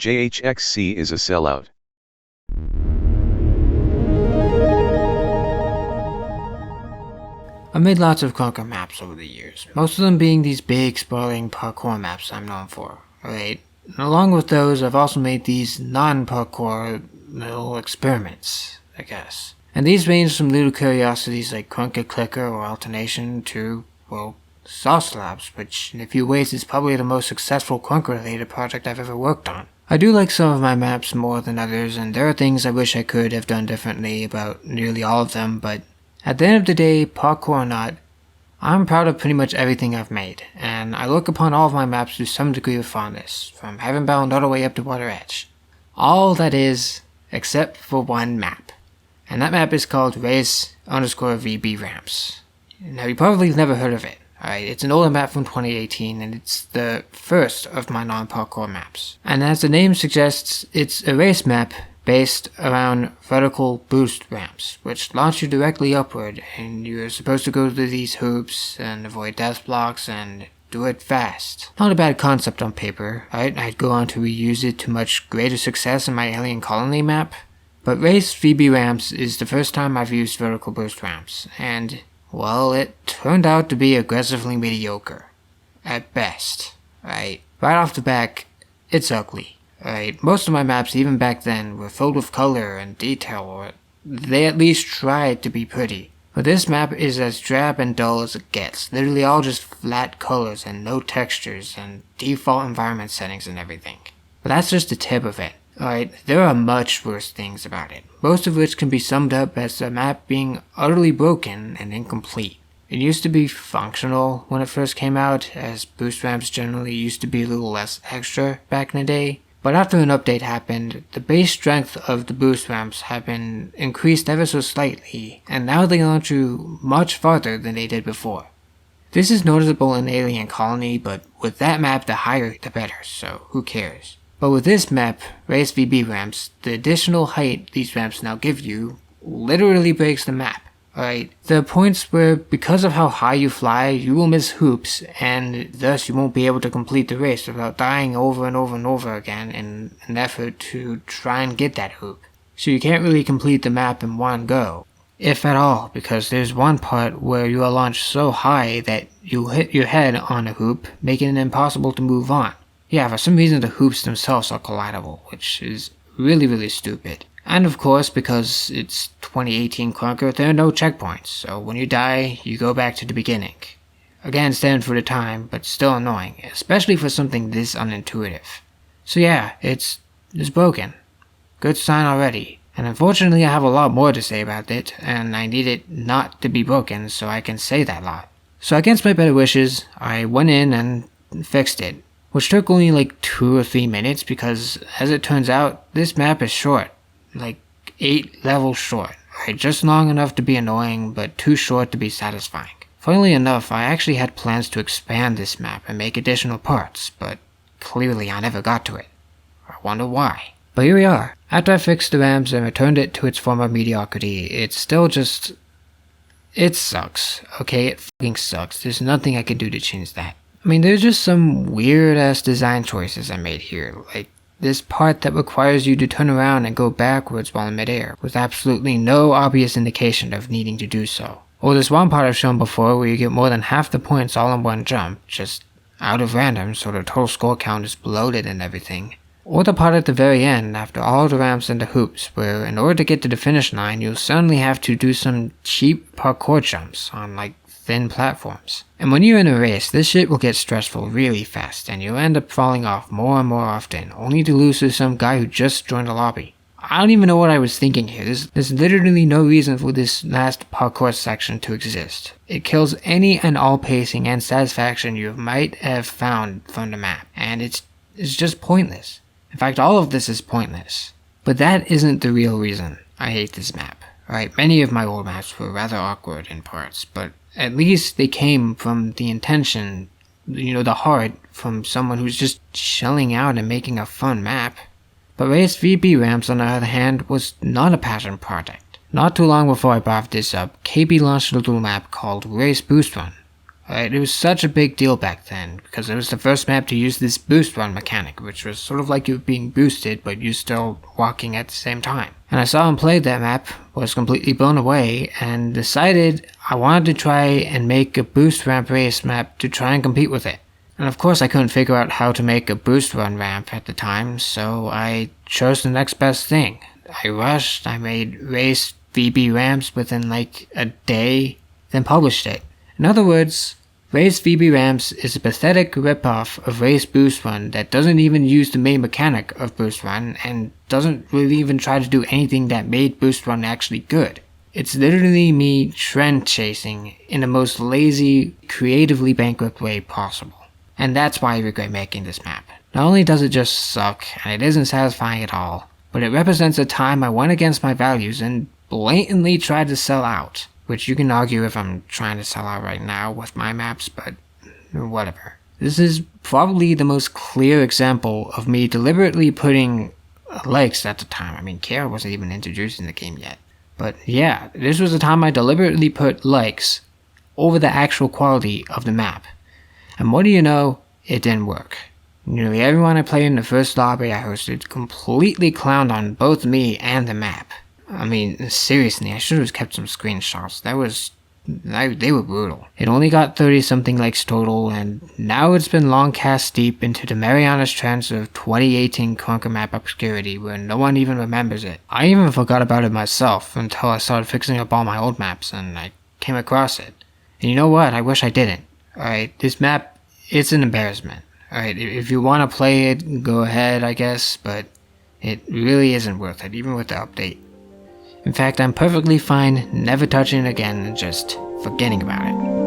JHXC is a sellout. I've made lots of Krunker maps over the years, most of them being these big, sprawling parkour maps I'm known for, right? And along with those, I've also made these non-parkour little experiments, I guess. And these range from little curiosities like Krunker Clicker or Alternation to, well, Sauce Labs, which in a few ways is probably the most successful Krunker-related project I've ever worked on. I do like some of my maps more than others, and there are things I wish I could have done differently about nearly all of them, but at the end of the day, parkour or not, I'm proud of pretty much everything I've made, and I look upon all of my maps with some degree of fondness, from Heavenbound all the way up to Water Edge. All that is, except for one map. And that map is called Race_VB Ramps. Now you probably never heard of it, alright? It's an older map from 2018, and it's the first of my non-parkour maps. And as the name suggests, it's a race map based around vertical boost ramps, which launch you directly upward, and you're supposed to go through these hoops and avoid death blocks and do it fast. Not a bad concept on paper, right? I'd go on to reuse it to much greater success in my Alien Colony map, but Race VB Ramps is the first time I've used vertical boost ramps, and, well, it turned out to be aggressively mediocre. At best, right? Right off the bat, it's ugly. Right, most of my maps, even back then, were filled with color and detail, or they at least tried to be pretty. But this map is as drab and dull as it gets, literally all just flat colors and no textures and default environment settings and everything. But that's just the tip of it. Alright, there are much worse things about it, most of which can be summed up as the map being utterly broken and incomplete. It used to be functional when it first came out, as boost ramps generally used to be a little less extra back in the day. But after an update happened, the base strength of the boost ramps have been increased ever so slightly, and now they launch you much farther than they did before. This is noticeable in Alien Colony, but with that map the higher the better, so who cares. But with this map, Race VB Ramps, the additional height these ramps now give you literally breaks the map. Alright, there are points where, because of how high you fly, you will miss hoops, and thus you won't be able to complete the race without dying over and over and over again in an effort to try and get that hoop. So you can't really complete the map in one go, if at all, because there's one part where you are launched so high that you hit your head on a hoop, making it impossible to move on. Yeah, for some reason the hoops themselves are collidable, which is really stupid. And of course, because it's 2018 Krunker, there are no checkpoints, so when you die, you go back to the beginning. Again, stand for the time, but still annoying, especially for something this unintuitive. So yeah, it's broken. Good sign already. And unfortunately I have a lot more to say about it, and I need it not to be broken so I can say that lot. So against my better wishes, I went in and fixed it, which took only like 2 or 3 minutes because, as it turns out, this map is short. Like 8 levels short, right? Just long enough to be annoying, but too short to be satisfying. Funnily enough, I actually had plans to expand this map and make additional parts, but clearly I never got to it. I wonder why. But here we are. After I fixed the ramps and returned it to its former mediocrity, it's still just... it sucks, okay? It fucking sucks. There's nothing I can do to change that. I mean, there's just some weird-ass design choices I made here, like this part that requires you to turn around and go backwards while in midair, with absolutely no obvious indication of needing to do so. Or this one part I've shown before where you get more than half the points all in one jump, just out of random so the total score count is bloated and everything. Or the part at the very end after all the ramps and the hoops, where in order to get to the finish line you'll suddenly have to do some cheap parkour jumps on like thin platforms. And when you're in a race, this shit will get stressful really fast, and you'll end up falling off more and more often, only to lose to some guy who just joined the lobby. I don't even know what I was thinking here. There's literally no reason for this last parkour section to exist. It kills any and all pacing and satisfaction you might have found from the map, and it's just pointless. In fact, all of this is pointless. But that isn't the real reason I hate this map. Right, many of my old maps were rather awkward in parts, but at least they came from the intention, the heart, from someone who's just shelling out and making a fun map. But Race VB Ramps, on the other hand, was not a passion project. Not too long before I brought this up, KB launched a little map called Race Boost Run. Right? It was such a big deal back then, because it was the first map to use this boost run mechanic, which was sort of like you being boosted, but you still walking at the same time. And I saw him play that map, was completely blown away, and decided I wanted to try and make a boost ramp race map to try and compete with it. And of course I couldn't figure out how to make a boost run ramp at the time, so I chose the next best thing. I rushed, I made race VB ramps within like a day, then published it. In other words, Race VB Ramps is a pathetic ripoff of Race Boost Run that doesn't even use the main mechanic of Boost Run and doesn't really even try to do anything that made Boost Run actually good. It's literally me trend chasing in the most lazy, creatively bankrupt way possible. And that's why I regret making this map. Not only does it just suck, and it isn't satisfying at all, but it represents a time I went against my values and blatantly tried to sell out. Which you can argue if I'm trying to sell out right now with my maps, but whatever. This is probably the most clear example of me deliberately putting likes at the time. I mean, Kara wasn't even introduced in the game yet. But yeah, this was the time I deliberately put likes over the actual quality of the map. And what do you know? It didn't work. Nearly everyone I played in the first lobby I hosted completely clowned on both me and the map. I mean, seriously, I should have kept some screenshots. They were brutal. It only got 30-something likes total, and now it's been long cast deep into the Marianas Trench of 2018 Krunker map obscurity where no one even remembers it. I even forgot about it myself until I started fixing up all my old maps and I came across it. And you know what? I wish I didn't. Alright, this map, it's an embarrassment. Alright, if you want to play it, go ahead, I guess, but it really isn't worth it, even with the update. In fact, I'm perfectly fine never touching it again and just forgetting about it.